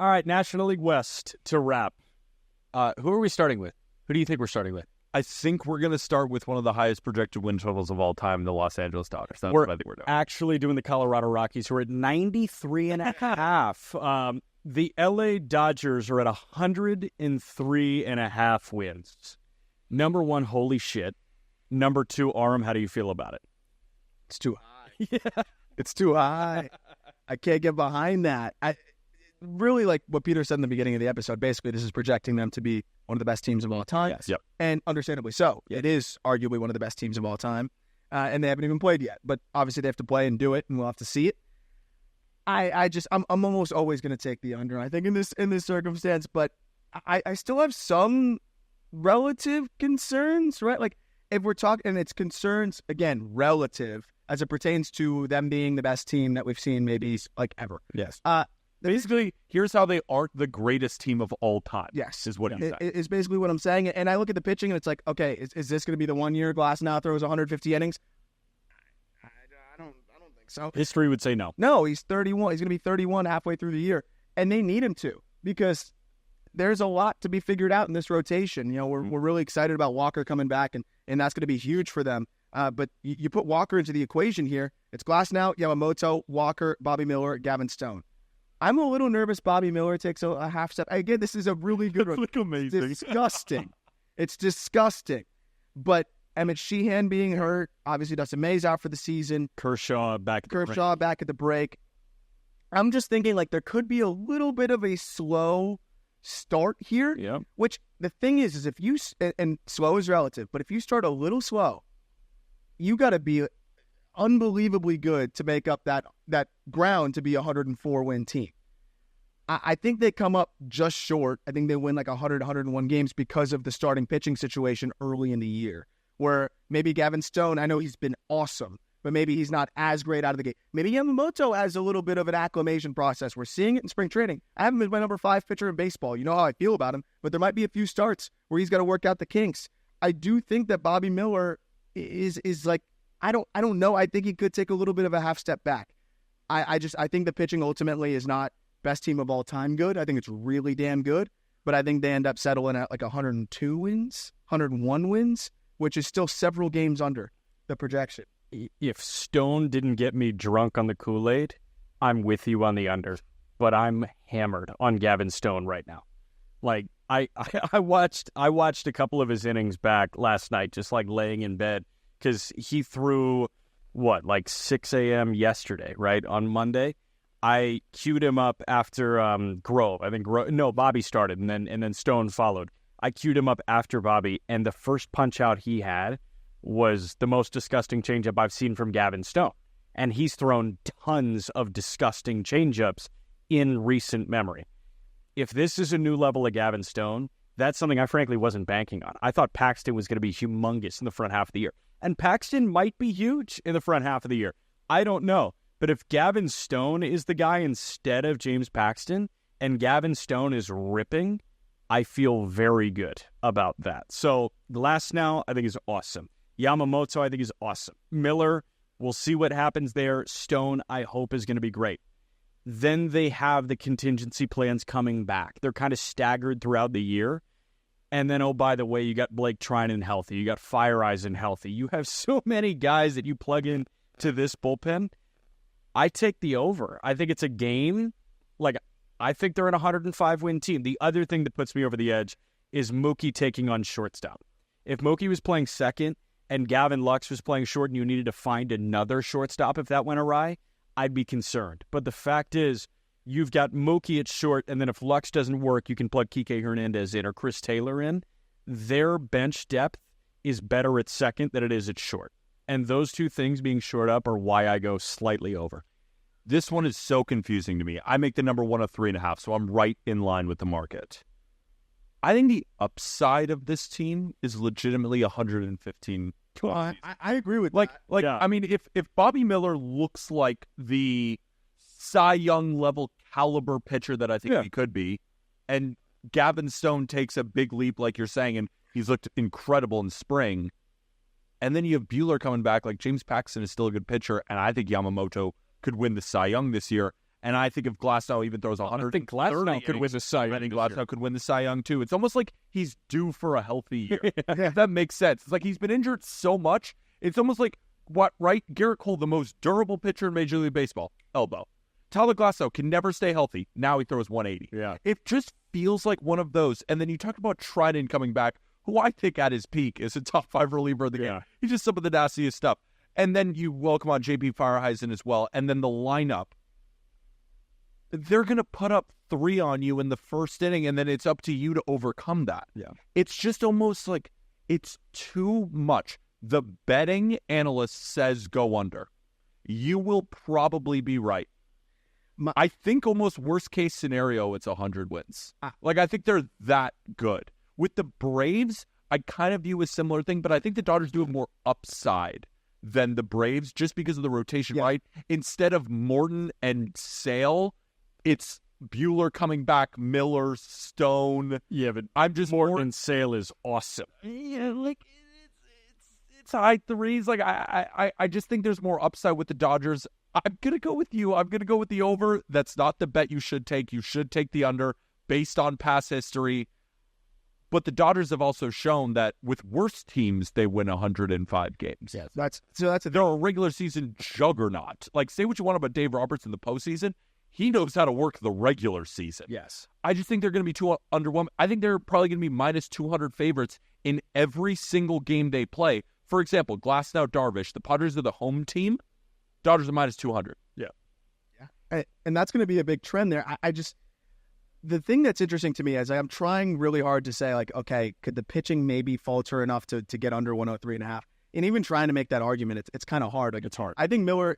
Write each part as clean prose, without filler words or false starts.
All right, National League West to wrap. Who are we starting with? Who do you think we're starting with? I think we're going to start with one of the highest projected win totals of all time, the Los Angeles Dodgers. That's what I think we're doing. Actually doing the Colorado Rockies, who are at 93.5. The LA Dodgers are at 103.5 wins. Number one, holy shit. Number two, Aram, how do you feel about it? It's too high. Yeah. It's too high. I can't get behind that. Really, like what Peter said in the beginning of the episode, basically this is projecting them to be one of the best teams of all time. Yes. Yep. And understandably so. It is arguably one of the best teams of all time. And they haven't even played yet. But obviously they have to play and do it, and we'll have to see it. I'm almost always going to take the under, I think, in this circumstance. But I still have some relative concerns, right? Like, if we're talking, and it's concerns, again, relative, as it pertains to them being the best team that we've seen maybe, like, ever. Yes. Basically, here's how they aren't the greatest team of all time. Yes. Is what he's saying. Is basically what I'm saying. And I look at the pitching, and it's like, okay, is this going to be the 1 year Glass now throws 150 innings? I don't think so. History would say no. No, he's 31. He's going to be 31 halfway through the year. And they need him to, because there's a lot to be figured out in this rotation. You know, we're really excited about Walker coming back, and that's going to be huge for them. But you put Walker into the equation here. It's Glass now, Yamamoto, Walker, Bobby Miller, Gavin Stone. I'm a little nervous Bobby Miller takes a half step. Again, this is a really good one. Amazing. It's disgusting. It's disgusting. But Emmett Sheehan being hurt, obviously Dustin May's out for the season. Kershaw back at the break. I'm just thinking, like, there could be a little bit of a slow start here. Yeah. Which the thing is if you, and slow is relative, but if you start a little slow, you got to be unbelievably good to make up that ground to be a 104-win team. I think they come up just short. I think they win like 100, 101 games because of the starting pitching situation early in the year, where maybe Gavin Stone, I know he's been awesome, but maybe he's not as great out of the gate. Maybe Yamamoto has a little bit of an acclimation process. We're seeing it in spring training. I haven't been my number 5 pitcher in baseball. You know how I feel about him, but there might be a few starts where he's got to work out the kinks. I do think that Bobby Miller is like, I don't know. I think he could take a little bit of a half step back. I think the pitching ultimately is not best team of all time good. I think it's really damn good, but I think they end up settling at like 102 wins, 101 wins, which is still several games under the projection. If Stone didn't get me drunk on the Kool-Aid, I'm with you on the under, but I'm hammered on Gavin Stone right now. Like, I watched a couple of his innings back last night, just like laying in bed, because he threw, like 6 a.m. yesterday, right, on Monday. I queued him up after Grove. I think Bobby started, and then Stone followed. I queued him up after Bobby, and the first punch-out he had was the most disgusting changeup I've seen from Gavin Stone. And he's thrown tons of disgusting changeups in recent memory. If this is a new level of Gavin Stone, that's something I frankly wasn't banking on. I thought Paxton was going to be humongous in the front half of the year. And Paxton might be huge in the front half of the year. I don't know. But if Gavin Stone is the guy instead of James Paxton, and Gavin Stone is ripping, I feel very good about that. So Glass now, I think, is awesome. Yamamoto, I think, is awesome. Miller, we'll see what happens there. Stone, I hope, is going to be great. Then they have the contingency plans coming back. They're kind of staggered throughout the year. And then, oh, by the way, you got Blake Treinen healthy. You got Fire Eisen healthy. You have so many guys that you plug in to this bullpen. I take the over. I think it's a game. Like, I think they're an 105-win team. The other thing that puts me over the edge is Mookie taking on shortstop. If Mookie was playing second and Gavin Lux was playing short and you needed to find another shortstop if that went awry, I'd be concerned. But the fact is, you've got Mookie at short, and then if Lux doesn't work, you can plug Kike Hernandez in or Chris Taylor in. Their bench depth is better at second than it is at short. And those two things being short up are why I go slightly over. This one is so confusing to me. I make the number 1 of 3.5, so I'm right in line with the market. I think the upside of this team is legitimately 115. I agree with that. Yeah. I mean, if Bobby Miller looks like the Cy Young level caliber pitcher that I think he could be, and Gavin Stone takes a big leap, like you're saying, and he's looked incredible in spring, and then you have Buehler coming back, like James Paxton is still a good pitcher, and I think Yamamoto could win the Cy Young this year, And I think if Glasnow even throws 100, I think Glasnow could win the Cy Young. I think this year. Glasnow could win the Cy Young too. It's almost like he's due for a healthy year. If that makes sense. It's like he's been injured so much. It's almost like right? Garrett Cole, the most durable pitcher in Major League Baseball, elbow. Tyler Glasnow can never stay healthy. Now he throws 180. Yeah. It just feels like one of those. And then you talk about Treinen coming back, who I think at his peak is a top 5 reliever of the game. He's just some of the nastiest stuff. And then you welcome on JP Fireheisen as well. And then the lineup. They're going to put up 3 on you in the first inning, and then it's up to you to overcome that. Yeah. It's just almost like it's too much. The betting analyst says go under. You will probably be right. I think almost worst case scenario, it's 100 wins. Like, I think they're that good. With the Braves, I kind of view a similar thing, but I think the Dodgers do have more upside than the Braves just because of the rotation, right? Instead of Morton and Sale, it's Buehler coming back, Miller, Stone. Yeah, but I'm just Morton and Sale is awesome. Yeah, like it's high threes. Like I just think there's more upside with the Dodgers. I'm gonna go with you. I'm gonna go with the over. That's not the bet you should take. You should take the under based on past history. But the Dodgers have also shown that with worse teams, they win 105 games. Yes. They're a regular season juggernaut. Like, say what you want about Dave Roberts in the postseason. He knows how to work the regular season. Yes. I just think they're going to be too underwhelming. I think they're probably going to be minus 200 favorites in every single game they play. For example, Glasnow, Darvish, the Padres are the home team. Dodgers are minus 200. Yeah. And that's going to be a big trend there. I just... The thing that's interesting to me is I'm trying really hard to say, like, okay, could the pitching maybe falter enough to get under 103.5? And even trying to make that argument, it's kind of hard. Like, it's hard. I think Miller,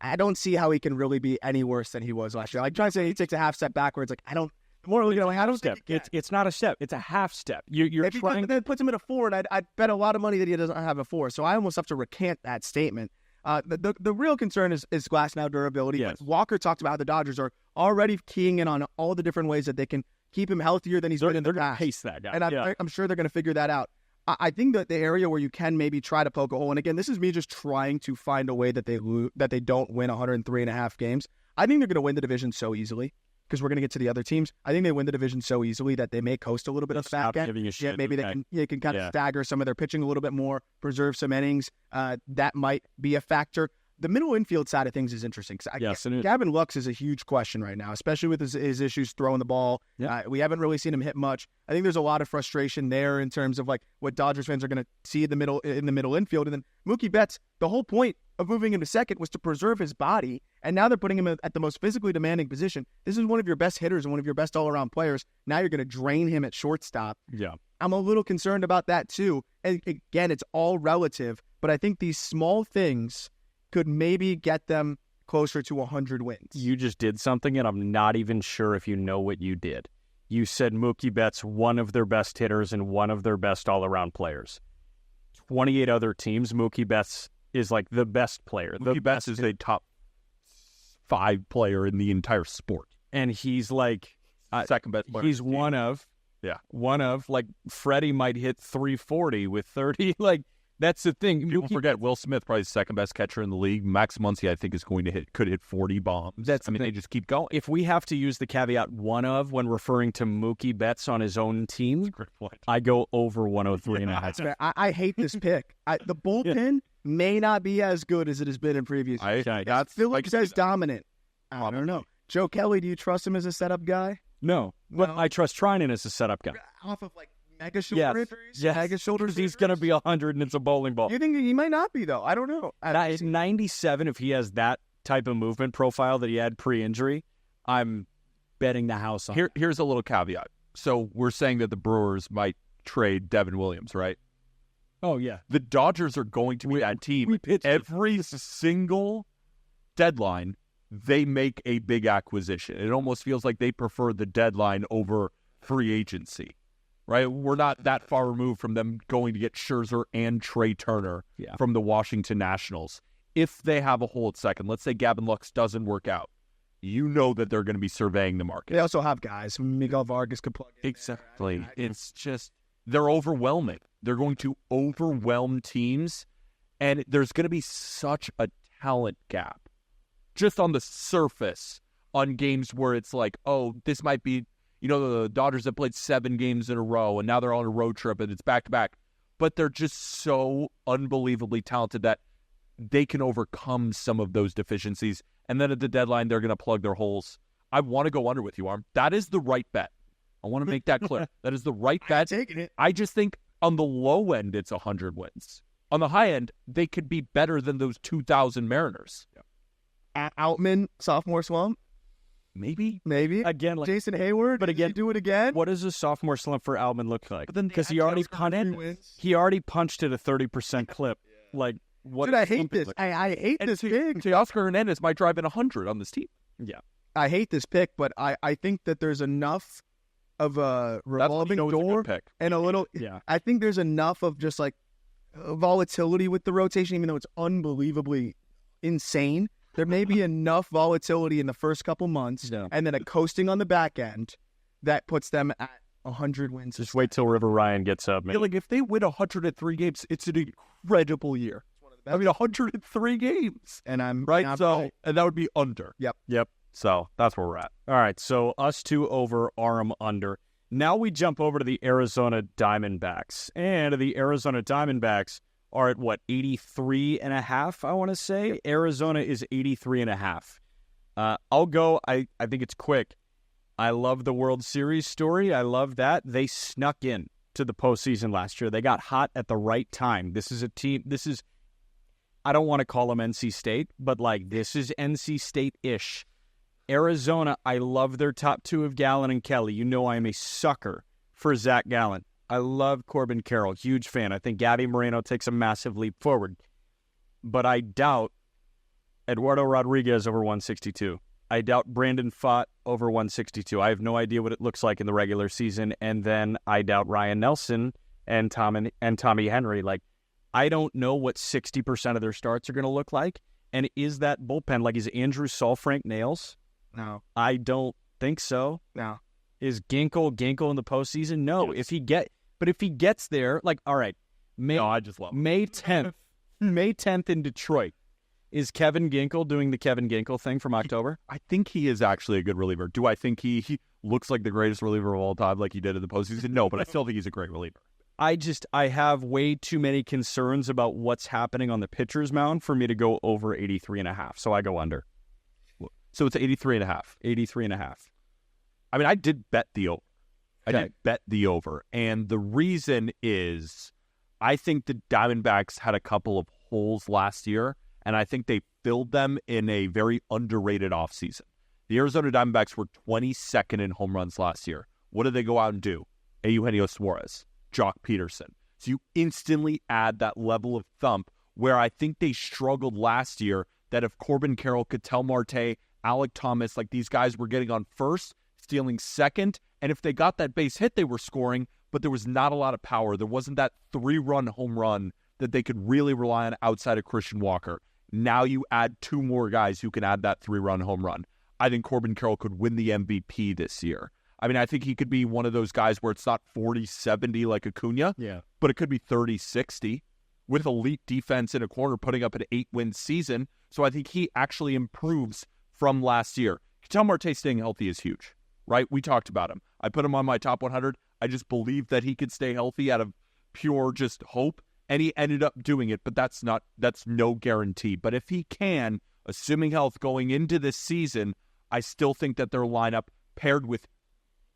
I don't see how he can really be any worse than he was last year. Like, trying to say he takes a half step backwards, like, I don't. The more I don't step. think It's not a step. It's a half step. You're if trying. That puts him at a 4, and I'd bet a lot of money that he doesn't have a 4. So I almost have to recant that statement. The real concern is Glasnow durability. Yes. Like Walker talked about how the Dodgers are already keying in on all the different ways that they can keep him healthier than he's been in the They're going to past. pace that guy. And I'm sure they're going to figure that out. I think that the area where you can maybe try to poke a hole, and again, this is me just trying to find a way that they don't win 103.5 games. I think they're going to win the division so easily because we're going to get to the other teams. I think they win the division so easily that they may coast a little bit of the back end. Giving a shit. Maybe they can kind of stagger some of their pitching a little bit more, preserve some innings. That might be a factor. The middle infield side of things is interesting. Yes, it is. Gavin Lux is a huge question right now, especially with his issues throwing the ball. Yeah. We haven't really seen him hit much. I think there's a lot of frustration there in terms of like what Dodgers fans are going to see in the middle infield. And then Mookie Betts, the whole point of moving him to second was to preserve his body, and now they're putting him at the most physically demanding position. This is one of your best hitters and one of your best all-around players. Now you're going to drain him at shortstop. Yeah. I'm a little concerned about that too. And again, it's all relative, but I think these small things could maybe get them closer to 100 wins. You just did something, and I'm not even sure if you know what you did. You said Mookie Betts, one of their best hitters and one of their best all-around players. 28 other teams, Mookie Betts is like the best player. Mookie Betts is a top 5 player in the entire sport. And he's like... second best player. He's one of, like, Freddie might hit 340 with 30, like... That's the thing. People forget Will Smith, probably the second best catcher in the league. Max Muncy, I think, could hit 40 bombs. They just keep going. If we have to use the caveat one of when referring to Mookie Betts on his own team, I go over 103.5. I hate this pick. The bullpen may not be as good as it has been in previous years. Phillips is dominant. I don't know. Joe Kelly, do you trust him as a setup guy? No. But I trust Treinen as a setup guy. Off of like mega shoulder injuries? Yes. Mega shoulder injuries? He's going to be 100 and it's a bowling ball. You think he might not be, though? I don't know. At 97, if he has that type of movement profile that he had pre-injury, I'm betting the house on Here's a little caveat. So we're saying that the Brewers might trade Devin Williams, right? Oh, yeah. The Dodgers are going to be that team. Every single deadline, they make a big acquisition. It almost feels like they prefer the deadline over free agency. Right, we're not that far removed from them going to get Scherzer and Trey Turner from the Washington Nationals. If they have a hole at second, let's say Gavin Lux doesn't work out, you know that they're going to be surveying the market. They also have guys. Miguel Vargas could plug in. Exactly. It's just, they're overwhelming. They're going to overwhelm teams, and there's going to be such a talent gap. just on the surface on games where it's like, oh, this might be, the Dodgers have played 7 games in a row and now they're on a road trip and it's back-to-back. But they're just so unbelievably talented that they can overcome some of those deficiencies. And then at the deadline, they're going to plug their holes. I want to go under with you, Arm. That is the right bet. I want to make that clear. That is the right bet. I'm taking it. I just think on the low end, it's 100 wins. On the high end, they could be better than those 2,000 Mariners. Outman, sophomore slump? Maybe. Again, like, Jason Hayward? but again, do it again? what does a sophomore slump for Outman look like? But then Because he already punched at a 30% clip. Like, what? Dude, I hate slump is this. like- I hate this pick. Teoscar Hernandez might drive in 100 on this team. Yeah. I hate this pick, but I think that there's enough of a revolving It's a door good pick. and a little. Yeah. I think there's enough of just like volatility with the rotation, even though it's unbelievably insane. There may be enough volatility in the first couple months, Yeah. and then a coasting on the back end that puts them at 100 wins. Just wait till River Ryan gets up, I man. feel like if they win 103 games, it's an incredible year. I mean, 103 games, And I'm right? not- So, and that would be under. Yep. So that's where we're at. All right, so us two over, Aram under. Now we jump over to the Arizona Diamondbacks. And the Arizona Diamondbacks are at, 83.5, I want to say? Arizona is 83.5. I'll go. I think it's quick. I love the World Series story. I love that. They snuck in to the postseason last year. They got hot at the right time. This is a team. I don't want to call them NC State, but this is NC State-ish. Arizona, I love their top 2 of Gallen and Kelly. You know I am a sucker for Zach Gallen. I love Corbin Carroll. Huge fan. I think Gabby Moreno takes a massive leap forward. But I doubt Eduardo Rodriguez over 162. I doubt Brandon Pfaadt over 162. I have no idea what it looks like in the regular season. And then I doubt Ryan Nelson and Tommy Henry. I don't know what 60% of their starts are going to look like. And is that bullpen, is Andrew Saul Frank Nails? No. I don't think so. No. Is Ginkel in the postseason? No. Yes. If he gets there, all right, I just love him. May 10th in Detroit. Is Kevin Ginkel doing the Kevin Ginkel thing from October? I think he is actually a good reliever. Do I think he looks like the greatest reliever of all time like he did in the postseason? No, but I still think he's a great reliever. I have way too many concerns about what's happening on the pitcher's mound for me to go over 83.5. So I go under. So it's 83.5. 83.5. I mean, I did bet the over. Okay. I did bet the over. And the reason is I think the Diamondbacks had a couple of holes last year, and I think they filled them in a very underrated offseason. The Arizona Diamondbacks were 22nd in home runs last year. What did they go out and do? Eugenio Suarez, Jock Peterson. So you instantly add that level of thump where I think they struggled last year, that if Corbin Carroll, Ketel Marte, Alec Thomas, these guys were getting on first, stealing second, and if they got that base hit, they were scoring, but there was not a lot of power. There wasn't that 3-run home run that they could really rely on outside of Christian Walker. Now you add 2 more guys who can add that 3-run home run. I think Corbin Carroll could win the MVP this year. I mean, I think he could be one of those guys where it's not 40-70 like Acuna, but it could be 30-60 with elite defense in a corner putting up an 8-win season. So I think he actually improves from last year. Ketel Marte staying healthy is huge, right? We talked about him. I put him on my top 100. I just believe that he could stay healthy out of pure just hope, and he ended up doing it, but that's no guarantee. But if he can, assuming health going into this season, I still think that their lineup paired with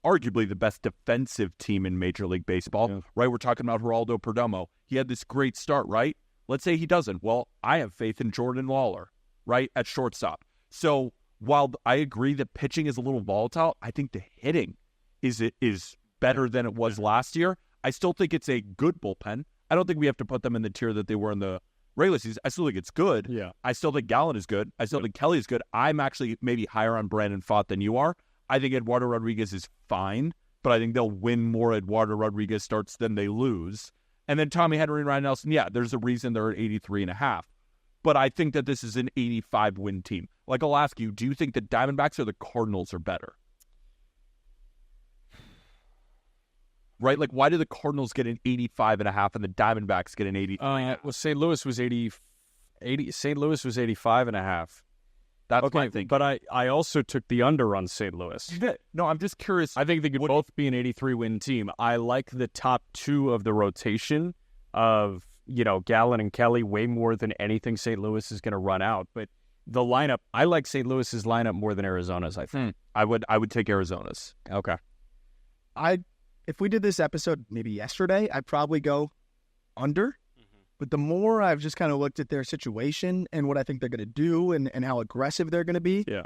arguably the best defensive team in Major League Baseball, right? We're talking about Geraldo Perdomo. He had this great start, right? Let's say he doesn't. Well, I have faith in Jordan Lawler, right, at shortstop. So while I agree that pitching is a little volatile, I think the hitting is better than it was last year. I still think it's a good bullpen. I don't think we have to put them in the tier that they were in the regular season. I still think it's good. Yeah. I still think Gallen is good. I still think Kelly is good. I'm actually maybe higher on Brandon Pfaadt than you are. I think Eduardo Rodriguez is fine, but I think they'll win more Eduardo Rodriguez starts than they lose. And then Tommy Henry and Ryan Nelson, there's a reason they're at 83.5. But I think that this is an 85-win team. I'll ask you, do you think the Diamondbacks or the Cardinals are better? Right? Why do the Cardinals get an 85.5 and the Diamondbacks get an 80? St. Louis was 80. St. Louis was 85.5. That's my thinking. But I also took the under on St. Louis. You did. No, I'm just curious. I think they could both be an 83-win team. I like the top two of the rotation of, Gallen and Kelly way more than anything St. Louis is going to run out. But the lineup, I like St. Louis's lineup more than Arizona's, I think. I would take Arizona's. Okay. If we did this episode maybe yesterday, I'd probably go under. But the more I've just kind of looked at their situation and what I think they're going to do and how aggressive they're going to be, yeah,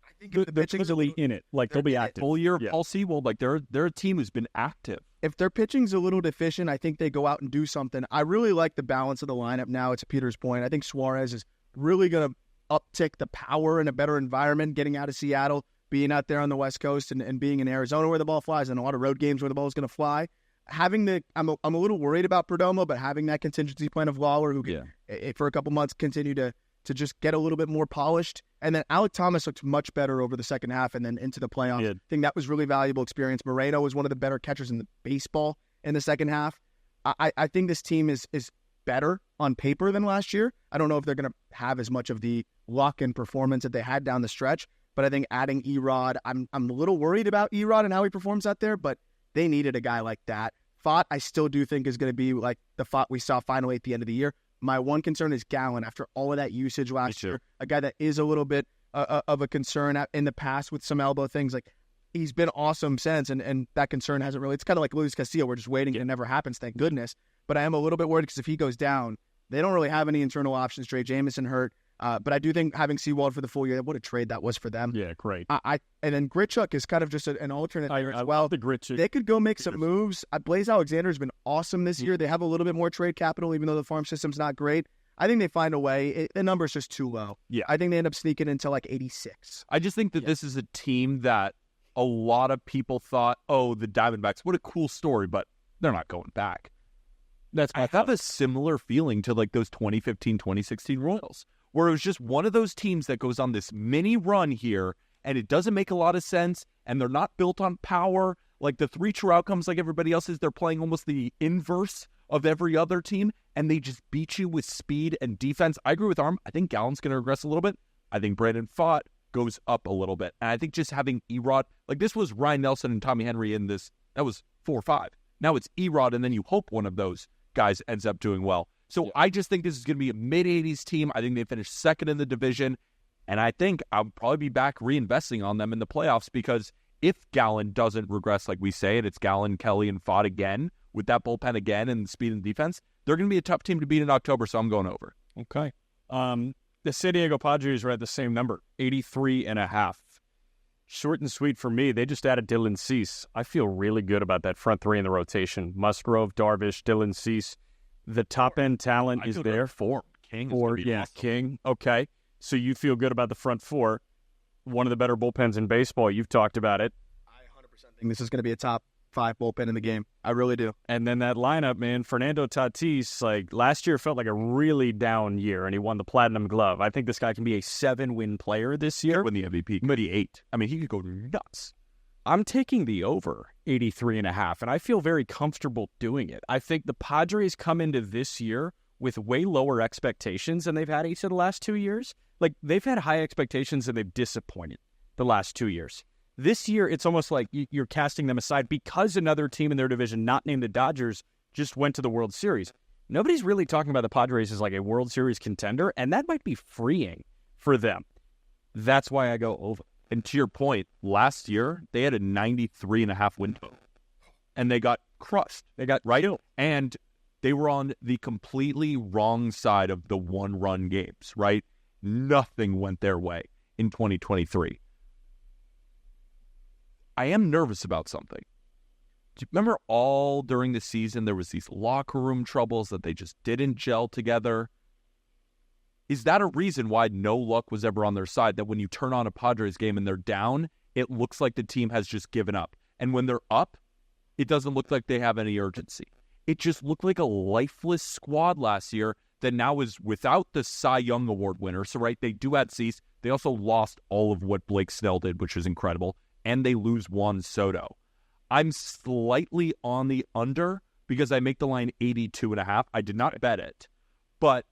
I think if the pitching's in it. Like, they'll be active. Full year of Paul Sewald, like they're a team who's been active. If their pitching's a little deficient, I think they go out and do something. I really like the balance of the lineup now. To Peter's point, I think Suarez is really going to uptick the power in a better environment, getting out of Seattle, being out there on the West Coast and being in Arizona where the ball flies and a lot of road games where the ball is going to fly. I'm a little worried about Perdomo, but having that contingency plan of Lawler who can, for a couple months, continue to just get a little bit more polished. And then Alek Thomas looked much better over the second half and then into the playoffs. I think that was really valuable experience. Moreno was one of the better catchers in the baseball in the second half. I think this team is better on paper than last year. I don't know if they're going to have as much of the luck and performance that they had down the stretch, but I think adding Erod, I'm a little worried about Erod and how he performs out there, but they needed a guy like that. Fott, I still do think is going to be like the Fott we saw finally at the end of the year. My one concern is Gallen after all of that usage last year, a guy that is a little bit of a concern in the past with some elbow things. Like, he's been awesome since, and that concern hasn't really. It's kind of like Luis Castillo. We're just waiting and it never happens, thank goodness. But I am a little bit worried because if he goes down, they don't really have any internal options. Trey Jameson hurt. But I do think having Sewald for the full year, what a trade that was for them. Yeah, great. And then Grichuk is kind of just an alternate there as well. The Grichuk. They could go make some moves. Blaze Alexander has been awesome this year. They have a little bit more trade capital, even though the farm system's not great. I think they find a way. The number's just too low. Yeah. I think they end up sneaking into like 86. I just think that this is a team that a lot of people thought, oh, the Diamondbacks, what a cool story, but they're not going back. I have a similar feeling to like those 2015, 2016 Royals, where it was just one of those teams that goes on this mini run here, and it doesn't make a lot of sense, and they're not built on power. Like the three true outcomes like everybody else is, they're playing almost the inverse of every other team, and they just beat you with speed and defense. I agree with Arm. I think Gallen's going to regress a little bit. I think Brandon Pfaadt goes up a little bit. And I think just having Erod, like this was Ryan Nelson and Tommy Henry in this, that was 4-5. Now it's Erod, and then you hope one of those guys ends up doing well. So I just think this is going to be a mid-80s team. I think they finish second in the division, and I think I'll probably be back reinvesting on them in the playoffs because if Gallen doesn't regress like we say, and it's Gallen, Kelly, and Pfaadt again, with that bullpen again and speed and defense, they're going to be a tough team to beat in October, so I'm going over. Okay. The San Diego Padres are at the same number, 83.5. Short and sweet for me. They just added Dylan Cease. I feel really good about that front three in the rotation. Musgrove, Darvish, Dylan Cease. The top-end talent is there. King. Awesome. King. Okay. So you feel good about the front four. One of the better bullpens in baseball. You've talked about it. I 100% think this is going to be a top 5 bullpen in the game. I really do. And then that lineup, man, Fernando Tatis, like last year felt like a really down year, and he won the Platinum Glove. I think this guy can be a 7-win player this year. Win the MVP. Could be 8. I mean, he could go nuts. I'm taking the over 83.5, and I feel very comfortable doing it. I think the Padres come into this year with way lower expectations than they've had each of the last 2 years. Like, they've had high expectations and they've disappointed the last 2 years. This year, it's almost like you're casting them aside because another team in their division, not named the Dodgers, just went to the World Series. Nobody's really talking about the Padres as like a World Series contender, and that might be freeing for them. That's why I go over. And to your point, last year, they had a 93.5 win total. And they got crushed. They got right. And they were on the completely wrong side of the one-run games, right? Nothing went their way in 2023. I am nervous about something. Do you remember all during the season there was these locker room troubles that they just didn't gel together? Is that a reason why no luck was ever on their side, that when you turn on a Padres game and they're down, it looks like the team has just given up? And when they're up, it doesn't look like they have any urgency. It just looked like a lifeless squad last year that now is without the Cy Young Award winner. So, right, they do add Cease. They also lost all of what Blake Snell did, which is incredible. And they lose Juan Soto. I'm slightly on the under because I make the line 82.5. I did not bet it. But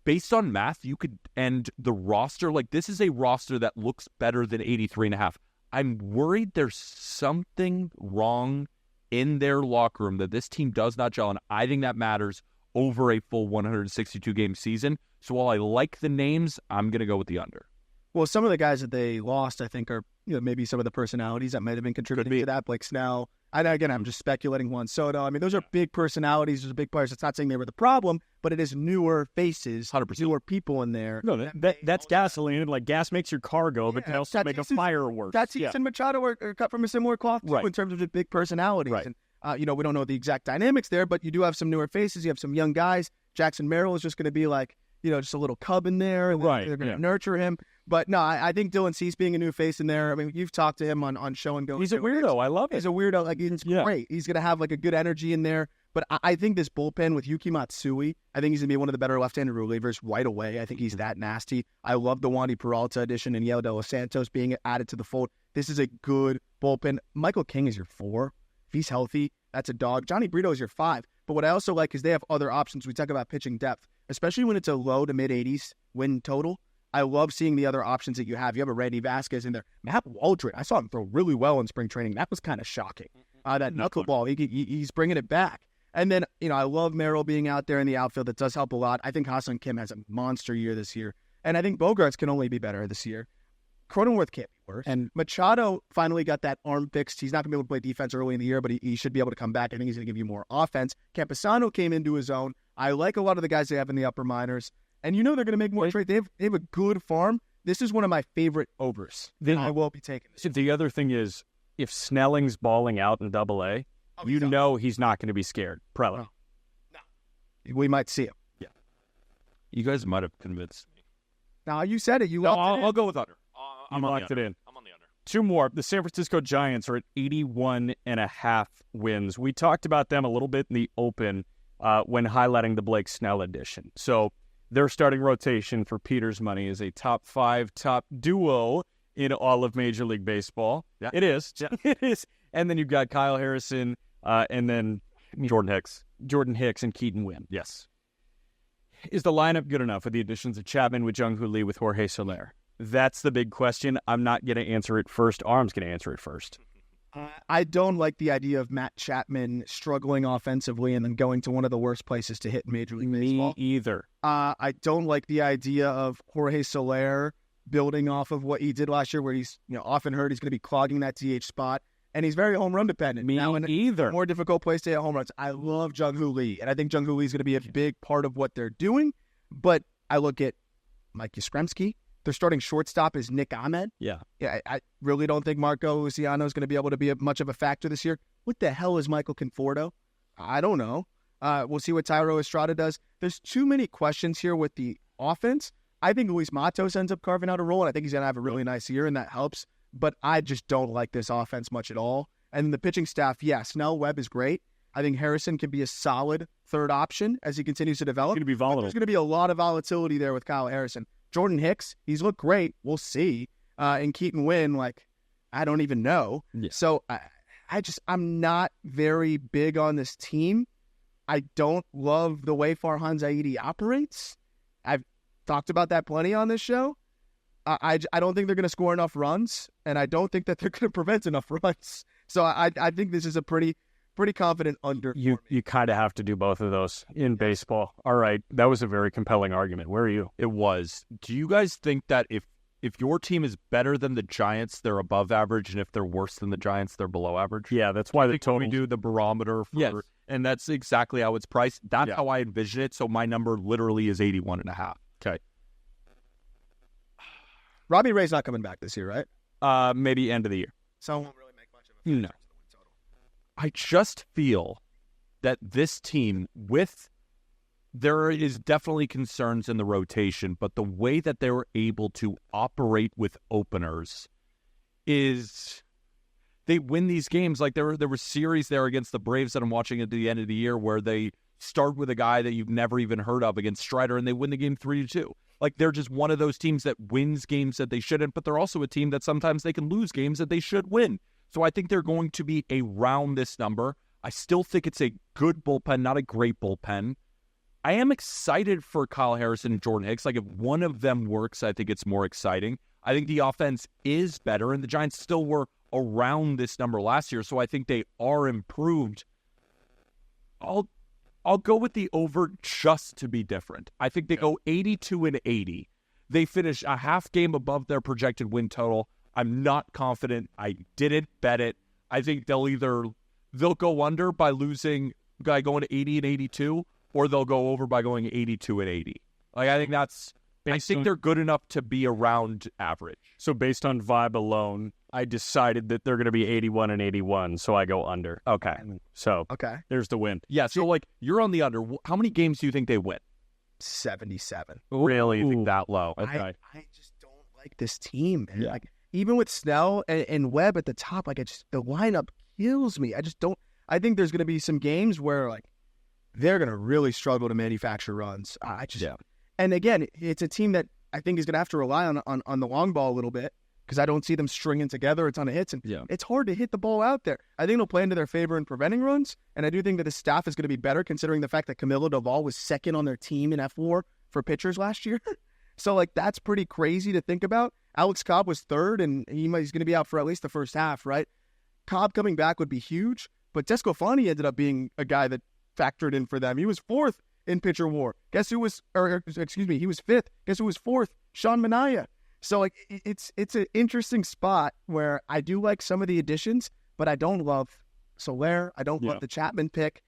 based on math, you could end the roster. Like, this is a roster that looks better than 83.5. I'm worried there's something wrong in their locker room that this team does not gel, and I think that matters over a full 162-game season. So while I like the names, I'm going to go with the under. Well, some of the guys that they lost, I think, are maybe some of the personalities that might have been contributing to that. Blake Snell. And again, I'm just speculating. Juan Soto. I mean, those are big personalities. Those are big players. It's not saying they were the problem, but it is newer faces, 100%. newer people in there. No, that's gasoline. Like, gas makes your car go, but can also make a fireworks. Tatis and Machado are cut from a similar cloth, too, in terms of the big personalities. Right. And, we don't know the exact dynamics there, but you do have some newer faces. You have some young guys. Jackson Merrill is just going to be like, just a little cub in there. And they're going to nurture him. But no, I think Dylan Cease being a new face in there. I mean, you've talked to him on show and go. He's a weirdo. I love it. He's a weirdo. Like, he's great. He's going to have like a good energy in there. But I think this bullpen with Yuki Matsui, I think he's going to be one of the better left-handed relievers right away. I think he's that nasty. I love the Wandy Peralta addition and Yel De Los Santos being added to the fold. This is a good bullpen. Michael King is your 4. If he's healthy, that's a dog. Johnny Brito is your 5. But what I also like is they have other options. We talk about pitching depth, especially when it's a low to mid-80s win total. I love seeing the other options that you have. You have a Randy Vasquez in there. Matt Waldron, I saw him throw really well in spring training. That was kind of shocking. That knuckleball, he's bringing it back. And then, I love Merrill being out there in the outfield. That does help a lot. I think Ha-Seong Kim has a monster year this year. And I think Bogarts can only be better this year. Cronenworth can't be worse. And Machado finally got that arm fixed. He's not going to be able to play defense early in the year, but he should be able to come back. I think he's going to give you more offense. Camposano came into his own. I like a lot of the guys they have in the upper minors. And they're going to make more trades. They have a good farm. This is one of my favorite overs. I will be taking this. The other thing is, if Snelling's balling out in Double-A, he's not going to be scared. Preller. No. We might see him. Yeah. You guys might have convinced me. Now, you said it. I'll go with under. I'm locked it in. I'm on the under. 2 more. The San Francisco Giants are at 81.5 wins. We talked about them a little bit in the open when highlighting the Blake Snell edition. So their starting rotation for Peter's money is a top 5 duo in all of Major League Baseball. Yeah. It is. Yeah. It is. And then you've got Kyle Harrison and then Jordan Hicks and Keaton Winn. Yes. Is the lineup good enough with the additions of Chapman, with Jung-Hoo Lee, with Jorge Soler? That's the big question. I'm not going to answer it first. Arm's going to answer it first. I don't like the idea of Matt Chapman struggling offensively and then going to one of the worst places to hit in Major League Baseball. Me either. I don't like the idea of Jorge Soler building off of what he did last year, where he's often heard he's going to be clogging that DH spot, and he's very home run dependent. Me either. More difficult place to hit home runs. I love Jung-Hoo Lee, and I think Jung-Hoo Lee is going to be a big part of what they're doing. But I look at Mike Yastrzemski. Their starting shortstop is Nick Ahmed. Yeah. I really don't think Marco Luciano is going to be able to be much of a factor this year. What the hell is Michael Conforto? I don't know. We'll see what Tyro Estrada does. There's too many questions here with the offense. I think Luis Matos ends up carving out a role, and I think he's going to have a really nice year, and that helps. But I just don't like this offense much at all. And the pitching staff, Snell, Webb is great. I think Harrison can be a solid third option as he continues to develop. He's going to be volatile. There's going to be a lot of volatility there with Kyle Harrison. Jordan Hicks, he's looked great. We'll see. And Keaton Winn, I don't even know. Yeah. So I'm not very big on this team. I don't love the way Farhan Zaidi operates. I've talked about that plenty on this show. I don't think they're going to score enough runs, and I don't think that they're going to prevent enough runs. So I think this is a pretty confident under. You kind of have to do both of those in baseball. All right. That was a very compelling argument. Where are you? It was. Do you guys think that if your team is better than the Giants, they're above average, and if they're worse than the Giants, they're below average? Yeah, that's why the total. We do the barometer for, and that's exactly how it's priced. That's how I envision it. So my number literally is 81.5. Okay. Robbie Ray's not coming back this year, right? Maybe end of the year. So it won't really make much of a difference. No. I just feel that this team, there is definitely concerns in the rotation, but the way that they were able to operate with openers is they win these games. Like there were series there against the Braves that I'm watching at the end of the year where they start with a guy that you've never even heard of against Strider, and they win the game 3-2. Like they're just one of those teams that wins games that they shouldn't, but they're also a team that sometimes they can lose games that they should win. So I think they're going to be around this number. I still think it's a good bullpen, not a great bullpen. I am excited for Kyle Harrison and Jordan Hicks. Like, if one of them works, I think it's more exciting. I think the offense is better, and the Giants still were around this number last year, so I think they are improved. I'll go with the over just to be different. I think they go 82-80. They finish a half game above their projected win total. I'm not confident. I didn't bet it. I think they'll go under by going to 80-82, or they'll go over by going 82-80. Like, I think they're good enough to be around average. So based on vibe alone, I decided that they're going to be 81-81, so I go under. Okay. So there's the win. Yeah, so like you're on the under. How many games do you think they win? 77. Really? You think that low? Okay. I just don't like this team, man. Yeah. Like, even with Snell and Webb at the top, like, the lineup kills me. I think there's going to be some games where, like, they're going to really struggle to manufacture runs. And again, it's a team that I think is going to have to rely on the long ball a little bit, because I don't see them stringing together a ton of hits, and it's hard to hit the ball out there. I think they'll play into their favor in preventing runs, and I do think that the staff is going to be better, considering the fact that Camilo Doval was second on their team in F4 for pitchers last year. So, like, that's pretty crazy to think about. Alex Cobb was third, and he's going to be out for at least the first half, right? Cobb coming back would be huge, but Desclafani ended up being a guy that factored in for them. He was fourth in pitcher WAR. He was fifth. Guess who was fourth? Sean Manaea. So, like, it's an interesting spot where I do like some of the additions, but I don't love Soler. I don't love the Chapman pick.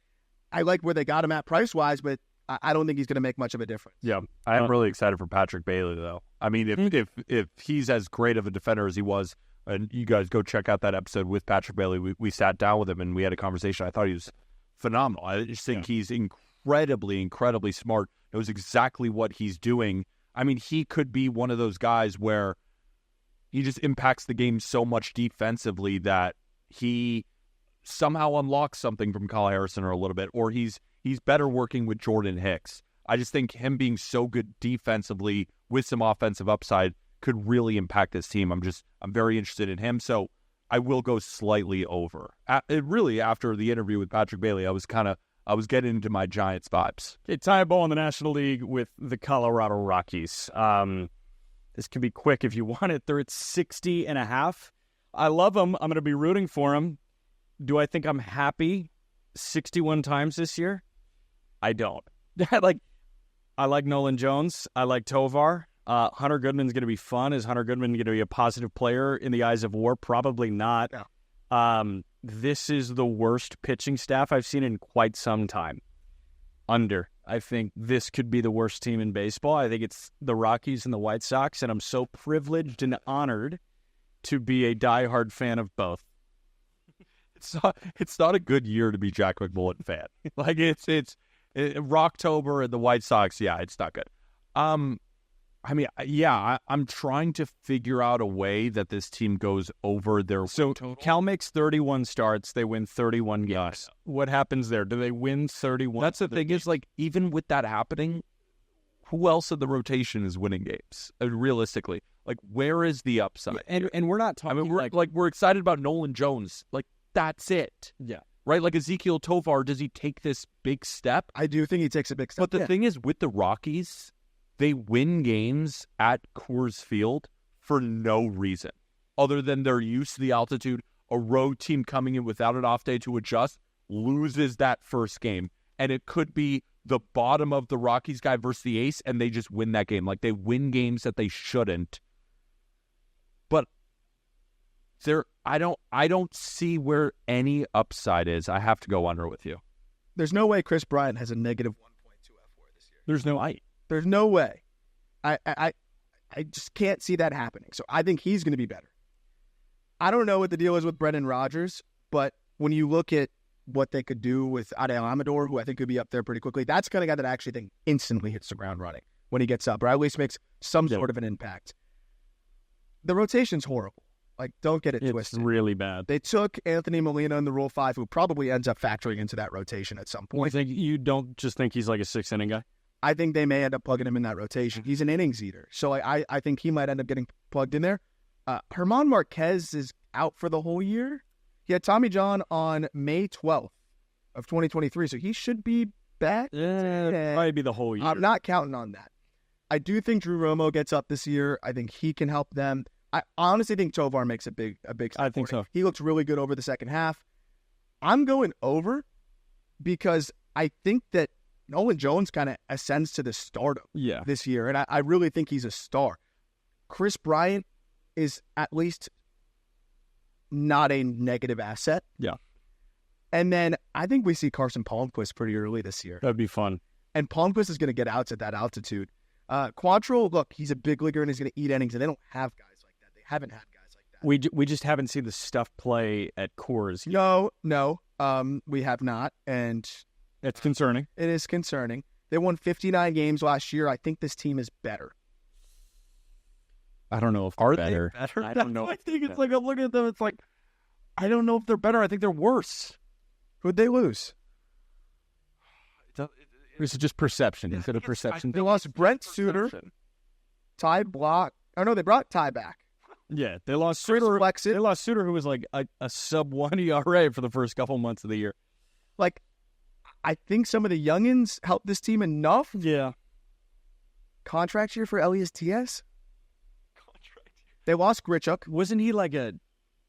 I like where they got him at price-wise, but I don't think he's going to make much of a difference. Yeah, I am really excited for Patrick Bailey, though. I mean, if he's as great of a defender as he was, and you guys go check out that episode with Patrick Bailey, we sat down with him and we had a conversation. I thought he was phenomenal. I just think he's incredibly, incredibly smart, knows exactly what he's doing. I mean, he could be one of those guys where he just impacts the game so much defensively that he somehow unlocks something from Kyle Harrison or a little bit, or he's better working with Jordan Hicks. I just think him being so good defensively with some offensive upside could really impact this team. I'm very interested in him, so I will go slightly over. Really, after the interview with Patrick Bailey, I was getting into my Giants vibes. Okay, tie a ball in the National League with the Colorado Rockies. This can be quick if you want it. They're at 60.5. I love them. I'm going to be rooting for them. Do I think I'm happy 61 times this year? I don't. I like Nolan Jones. I like Tovar. Hunter Goodman's going to be fun. Is Hunter Goodman going to be a positive player in the eyes of WAR? Probably not. No. This is the worst pitching staff I've seen in quite some time. Under. I think this could be the worst team in baseball. I think it's the Rockies and the White Sox, and I'm so privileged and honored to be a diehard fan of both. It's not a good year to be Jack McMullen fan. Like, it's Rocktober and the White Sox. Yeah, it's not good. I'm trying to figure out a way that this team goes over their total. Cal makes 31 starts. They win 31 games. Yes. What happens there? Do they win 31? That's the thing is, like, even with that happening, who else in the rotation is winning games? Realistically, like, where is the upside? And we're not talking. I mean, we're excited about Nolan Jones. Like, that's it. Yeah. Right? Like, Ezekiel Tovar, does he take this big step? I do think he takes a big step. But the thing is, with the Rockies, they win games at Coors Field for no reason other than they're used to the altitude. A road team coming in without an off day to adjust loses that first game. And it could be the bottom of the Rockies guy versus the ace, and they just win that game. Like, they win games that they shouldn't. But I don't see where any upside is. I have to go under with you. There's no way Chris Bryant has a negative 1.2 F4 this year. There's no way. I just can't see that happening. So I think he's going to be better. I don't know what the deal is with Brendan Rodgers, but when you look at what they could do with Adael Amador, who I think could be up there pretty quickly, that's the kind of guy that I actually think instantly hits the ground running when he gets up, or at least makes some sort of an impact. The rotation's horrible. Like, don't get it twisted. It's really bad. They took Anthony Molina in the Rule 5, who probably ends up factoring into that rotation at some point. You don't just think he's like a sixth-inning guy? I think they may end up plugging him in that rotation. He's an innings eater, so I think he might end up getting plugged in there. Herman Marquez is out for the whole year. He had Tommy John on May 12th of 2023, so he should be back. Probably be the whole year. I'm not counting on that. I do think Drew Romo gets up this year. I think he can help them. I honestly think Tovar makes a big step I think forward. so. He looks really good over the second half. I'm going over because I think that Nolan Jones kind of ascends to the stardom this year, and I really think he's a star. Chris Bryant is at least not a negative asset. Yeah. And then I think we see Carson Palmquist pretty early this year. That'd be fun. And Palmquist is going to get outs at that altitude. Quantrill, look, he's a big leaguer and he's going to eat innings, and they don't have guys like that. They haven't had guys like that. We just haven't seen the stuff play at Coors. No, we have not, and It's concerning. it is concerning. They won 59 games last year. I think this team is better. I don't know if Are they're better. they better? I don't know. I think it's like I'm looking at them. It's like I don't know if they're better. I think they're worse. Who'd they lose? This is just perception. Is it a perception? They lost Brent Suter, Ty Block. Oh, no, they brought Ty back. Yeah, they lost Chris Suter. Flexit. They lost Suter, who was like a sub-1 ERA for the first couple months of the year. Like, I think some of the youngins helped this team enough. Yeah. Contract year for Elias Diaz. They lost Grichuk. Wasn't he like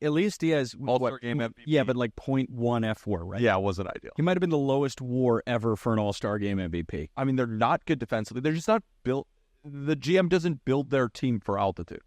Elias Diaz? All-Star game MVP. Yeah, but like 0.1 F-WAR, right? Yeah, it wasn't ideal. He might have been the lowest WAR ever for an All-Star game MVP. I mean, they're not good defensively. They're just not built. The GM doesn't build their team for altitude.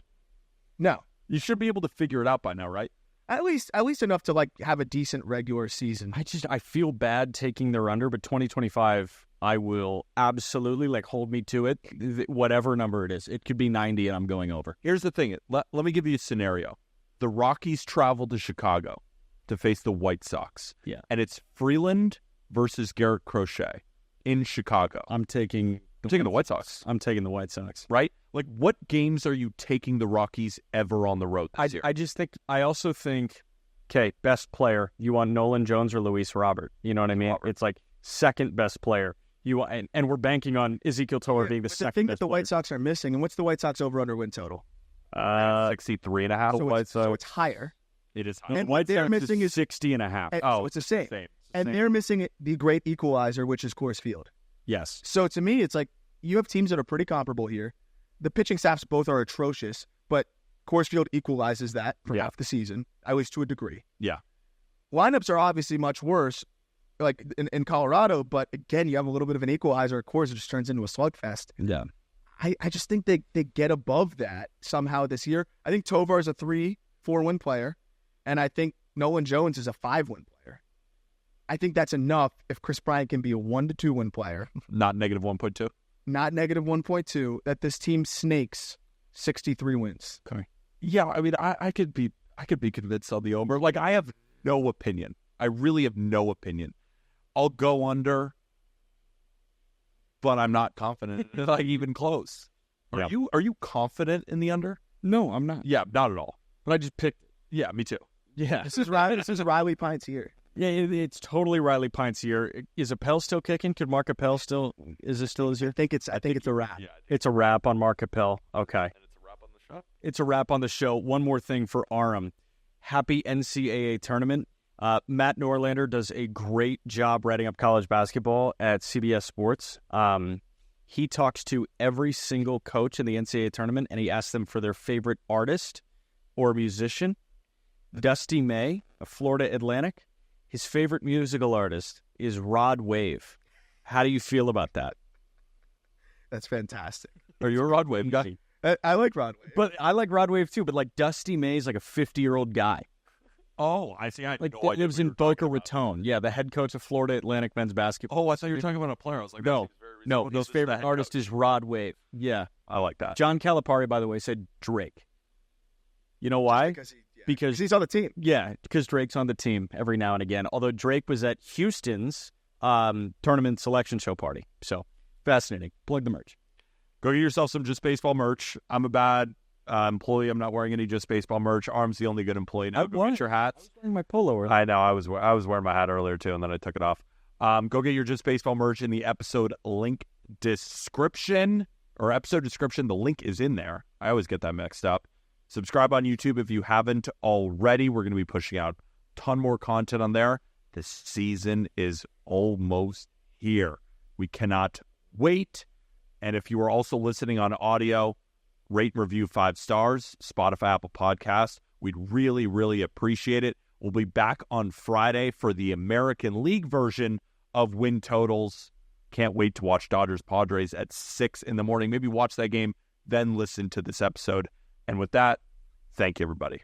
No. You should be able to figure it out by now, right? At least enough to like have a decent regular season. I feel bad taking their under, but 2025, I will absolutely hold me to it. Whatever number it is, it could be 90, and I'm going over. Here's the thing. Let me give you a scenario. The Rockies travel to Chicago to face the White Sox. Yeah. And it's Freeland versus Garrett Crochet in Chicago. I'm taking the White Sox. I'm taking the White Sox. Right? Like, what games are you taking the Rockies ever on the road this year? I also think, okay, best player. You want Nolan Jones or Luis Robert? You know what I mean? Robert. It's like second best player. You want, and we're banking on Ezekiel Tovar being the But second the thing best that the player. White Sox are missing, and what's the White Sox over/under win total? 63.5. So it's higher. It is. And White they're Sox missing is is 60 and a half. and so it's the same. Same. And they're missing the great equalizer, which is Coors Field. Yes. So to me, it's like you have teams that are pretty comparable here. The pitching staffs both are atrocious, but Coors Field equalizes that for half the season, at least to a degree. Yeah. Lineups are obviously much worse, like in Colorado, but again, you have a little bit of an equalizer. Coors just turns into a slugfest. Yeah. I just think they get above that somehow this year. I think Tovar is a 3-4 win player, and I think Nolan Jones is a 5-win player. I think that's enough if Chris Bryant can be a 1-2 win player, Not negative 1.2. not negative 1.2, that this team snakes 63 wins. Okay. Yeah, I mean, I could be convinced on the over. Like, I have no opinion. I really have no opinion. I'll go under, but I'm not confident, like even close. Yeah. Are you confident in the under? No, I'm not. Yeah, not at all. But I just picked it. Yeah, me too. Yeah. This is Riley Pines here. Yeah, it's totally Riley Pines here. Is Appel still kicking? Could Mark Appel is it still his year? I think it's a wrap. Yeah, It's a wrap on Mark Appel. Okay. and it's a wrap on the show. It's a wrap on the show. One more thing for Aram. Happy NCAA tournament. Matt Norlander does a great job writing up college basketball at CBS Sports. He talks to every single coach in the NCAA tournament, and he asks them for their favorite artist or musician. Dusty May of Florida Atlantic, his favorite musical artist is Rod Wave. How do you feel about that? That's fantastic. Are you a Rod Wave guy? I like Rod Wave. But I like Rod Wave too, but like Dusty May is like a 50-year-old guy. Oh, I see. I Like that lives in Boca Raton. Yeah, the head coach of Florida Atlantic men's basketball. Oh, I thought you were talking about a player. I was like, No, no, his his favorite artist is Rod Wave. Yeah. I like that. John Calipari, by the way, said Drake. You know why? Because he's on the team. Yeah, because Drake's on the team every now and again. Although Drake was at Houston's tournament selection show party. So, fascinating. Plug the merch. Go get yourself some Just Baseball merch. I'm a bad employee. I'm not wearing any Just Baseball merch. Arm's the only good employee. Now go get your I hats. was wearing my polo earlier. I know. I was wearing my hat earlier too, and then I took it off. Go get your Just Baseball merch in the episode link description or episode description. The link is in there. I always get that mixed up. Subscribe on YouTube if you haven't already. We're going to be pushing out a ton more content on there. The season is almost here. We cannot wait. And if you are also listening on audio, rate and review 5 stars, Spotify, Apple Podcasts. We'd really, really appreciate it. We'll be back on Friday for the American League version of Win Totals. Can't wait to watch Dodgers-Padres at 6 in the morning. Maybe watch that game, then listen to this episode. And with that, thank you, everybody.